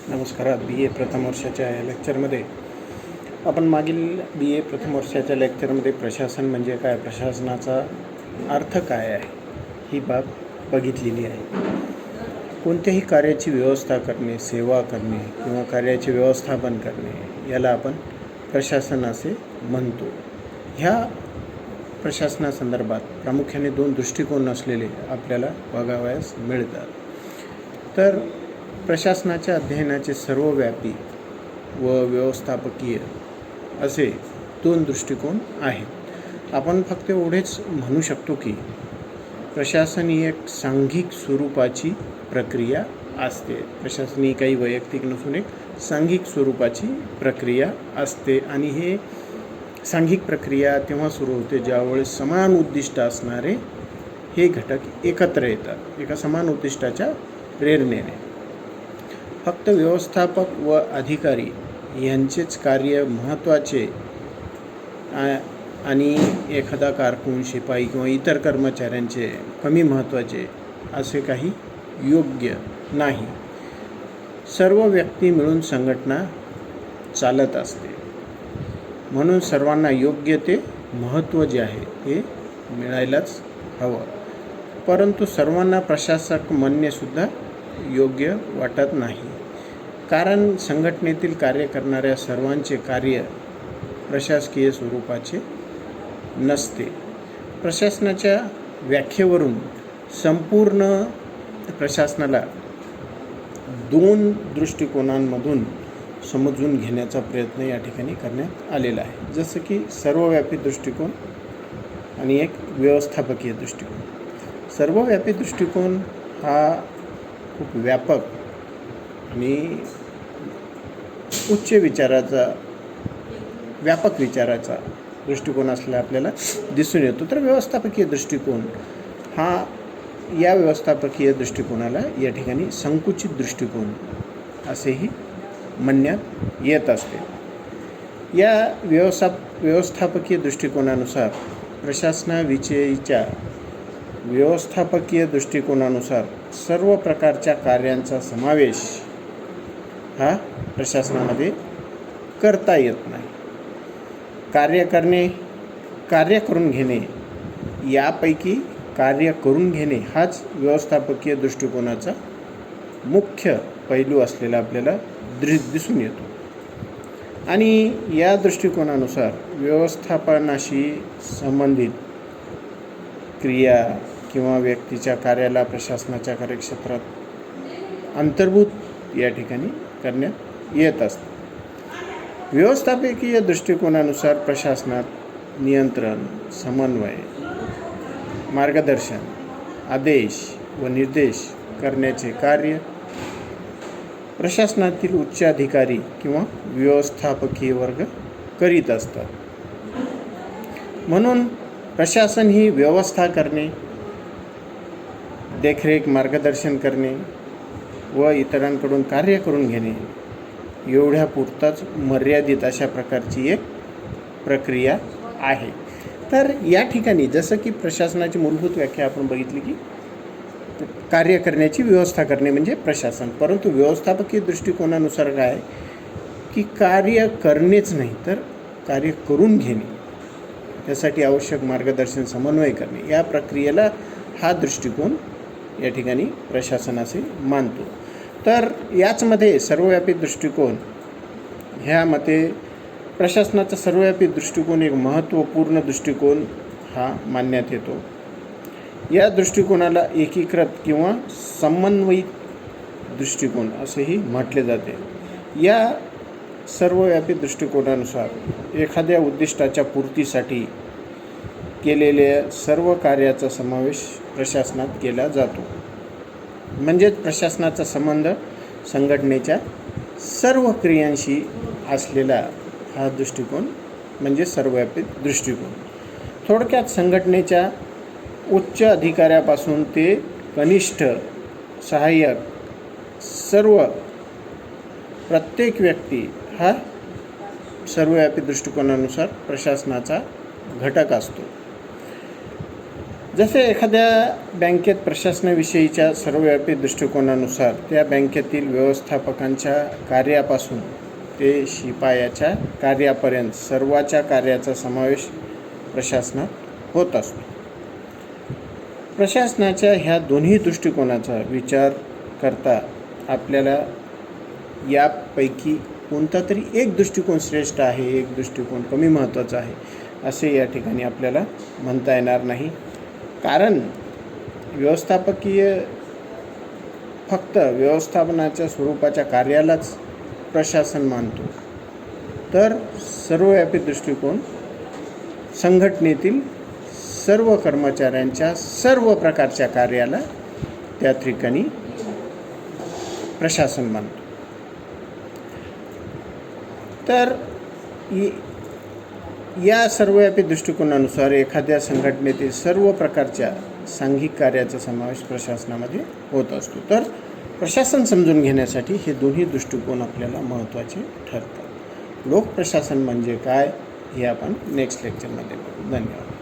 नमस्कार. बी ए प्रथम वर्षाच्या या लेक्चरमध्ये आपण मागील बी ए प्रथम वर्षाच्या लेक्चरमध्ये प्रशासन म्हणजे काय, प्रशासनाचा अर्थ काय आहे ही बाब बघितलेली आहे. कोणत्याही कार्याची व्यवस्था करणे, सेवा करणे किंवा कार्याचे व्यवस्थापन करणे याला आपण प्रशासन असे म्हणतो. ह्या प्रशासनासंदर्भात प्रामुख्याने दोन दृष्टिकोन असलेले आपल्याला बघावयास मिळतात. तर प्रशासनाच्या अध्ययनाचे सर्वव्यापी व व्यवस्थापकीय असे दोन दृष्टिकोन आहेत. आपण फक्त एवढेच म्हणू शकतो की प्रशासन ही एक सांघिक स्वरूपाची प्रक्रिया असते. प्रशासन ही काही वैयक्तिक नसून एक सांघिक स्वरूपाची प्रक्रिया असते आणि हे सांघिक प्रक्रिया तेव्हा सुरू होते ज्यावेळेस समान उद्दिष्ट असणारे हे घटक एकत्र येतात एका समान उद्दिष्टाच्या प्रेरणेने. फक्त व्यवस्थापक व अधिकारी यांचेच कार्य महत्त्वाचे आणि एखादा कारकून, शिपाई किंवा इतर कर्मचाऱ्यांचे कमी महत्त्वाचे असे काही योग्य नाही. सर्व व्यक्ती मिळून संघटना चालत असते, म्हणून सर्वांना योग्य ते महत्त्व जे आहे ते मिळायलाच हवं. परंतु सर्वांना प्रशासक म्हणणेसुद्धा योग्य वाटत नाही, कारण संघटनेतील कार्य करणाऱ्या सर्वांचे कार्य प्रशासकीय स्वरूपाचे नसते. प्रशासनाच्या व्याख्येवरून संपूर्ण प्रशासनाला दोन दृष्टिकोनांमधून समजून घेण्याचा प्रयत्न या ठिकाणी करण्यात आलेला आहे, जसं की सर्वव्यापी दृष्टिकोन आणि एक व्यवस्थापकीय दृष्टिकोन. सर्वव्यापी दृष्टिकोन हा खूप व्यापक आणि उच्च विचाराचा, व्यापक विचाराचा दृष्टिकोन असलेला आपल्याला दिसून येतो. तर व्यवस्थापकीय दृष्टिकोन हा, या व्यवस्थापकीय दृष्टिकोनाला या ठिकाणी संकुचित दृष्टिकोन असेही म्हणण्यात येत असते. या व्यवस्थापकीय दृष्टिकोनानुसार प्रशासनाविषयीच्या व्यवस्थापकीय दृष्टिकोनानुसार सर्व प्रकारच्या कार्यांचा समावेश हा प्रशासनामध्ये करता येत नाही. कार्य करून घेणे यापैकी कार्य करून घेणे हाच व्यवस्थापकीय दृष्टिकोनाचा मुख्य पैलू असलेला आपल्याला दिसून येतो. आणि या दृष्टिकोनानुसार व्यवस्थापनाशी संबंधित क्रिया किंवा व्यक्तीच्या कार्याला प्रशासनाच्या कार्यक्षेत्रात अंतर्भूत या ठिकाणी करण्यात येत असते. व्यवस्थापकीय दृष्टिकोनानुसार प्रशासनात नियंत्रण, समन्वय, मार्गदर्शन, आदेश व निर्देश करण्याचे कार्य प्रशासनातील उच्च अधिकारी किंवा व्यवस्थापकीय वर्ग करीत असतात. म्हणून प्रशासन ही व्यवस्था करणे, देखरेख, मार्गदर्शन करणे व इतरांकडून कार्य करून घेणे एवढ्यापुरताच मर्यादित अशा प्रकारची एक प्रक्रिया आहे. तर या ठिकाणी जसं की प्रशासनाची मूलभूत व्याख्या आपण बघितली की कार्य करण्याची व्यवस्था करणे म्हणजे प्रशासन. परंतु व्यवस्थापकीय दृष्टिकोनानुसार काय की कार्य करणेच नाही तर कार्य करून घेणे, त्यासाठी आवश्यक मार्गदर्शन, समन्वय करणे, या प्रक्रियेला हा दृष्टिकोन या ठिकाणी प्रशासन असे मानतो. तर याचमध्ये सर्वव्यापी दृष्टिकोन, ह्या मते प्रशासनाचा सर्वव्यापी दृष्टिकोन एक महत्त्वपूर्ण दृष्टिकोन हा मानण्यात येतो. या दृष्टिकोनाला एकीकृत किंवा समन्वयित दृष्टिकोन असेही म्हटले जाते. या सर्वव्यापी दृष्टिकोनानुसार एखाद्या उद्दिष्टाच्या पूर्तीसाठी केलेल्या सर्व कार्याचा समावेश प्रशासनात केला जातो. म्हणजेच प्रशासनाचा संबंध संघटनेच्या सर्व क्रियांशी असलेला हा दृष्टिकोन म्हणजे सर्वव्यापी दृष्टिकोन. थोडक्यात संघटनेच्या उच्च अधिकाऱ्यापासून ते कनिष्ठ सहाय्यक प्रत्येक व्यक्ती हा सर्वव्यापी दृष्टिकोनानुसार प्रशासनाचा घटक असतो. जसे एखाद्या बँकेत प्रशासनाविषयीच्या सर्वव्यापी दृष्टिकोनानुसार त्या बँकेतील व्यवस्थापकांच्या कार्यापासून ते शिपायाच्या कार्यापर्यंत सर्वाच्या कार्याचा समावेश प्रशासनात होत असतो. प्रशासनाच्या ह्या दोन्ही दृष्टिकोनाचा विचार करता आपल्याला यापैकी कोणता तरी एक दृष्टिकोन श्रेष्ठ आहे, एक दृष्टिकोन कमी महत्त्वाचा आहे असे या ठिकाणी आपल्याला म्हणता येणार नाही. कारण व्यवस्थापकीय फक्त व्यवस्थापनाच्या स्वरूपाच्या कार्यालाच प्रशासन मानतो, तर सर्वव्यापी दृष्टिकोन संघटनेतील सर्व कर्मचाऱ्यांच्या सर्व प्रकारच्या कार्याला त्या ठिकाणी प्रशासन मानतो. तर या सर्वव्यापी दृष्टिकोनानुसार एखाद्या संघटनेतील सर्व प्रकारच्या सांघिक कार्याचा समावेश प्रशासनामध्ये होत असतो. तर प्रशासन समजून घेण्यासाठी हे दोन्ही दृष्टिकोन आपल्याला महत्त्वाचे ठरतात. लोकप्रशासन म्हणजे काय हे आपण नेक्स्ट लेक्चरमध्ये बघू. धन्यवाद.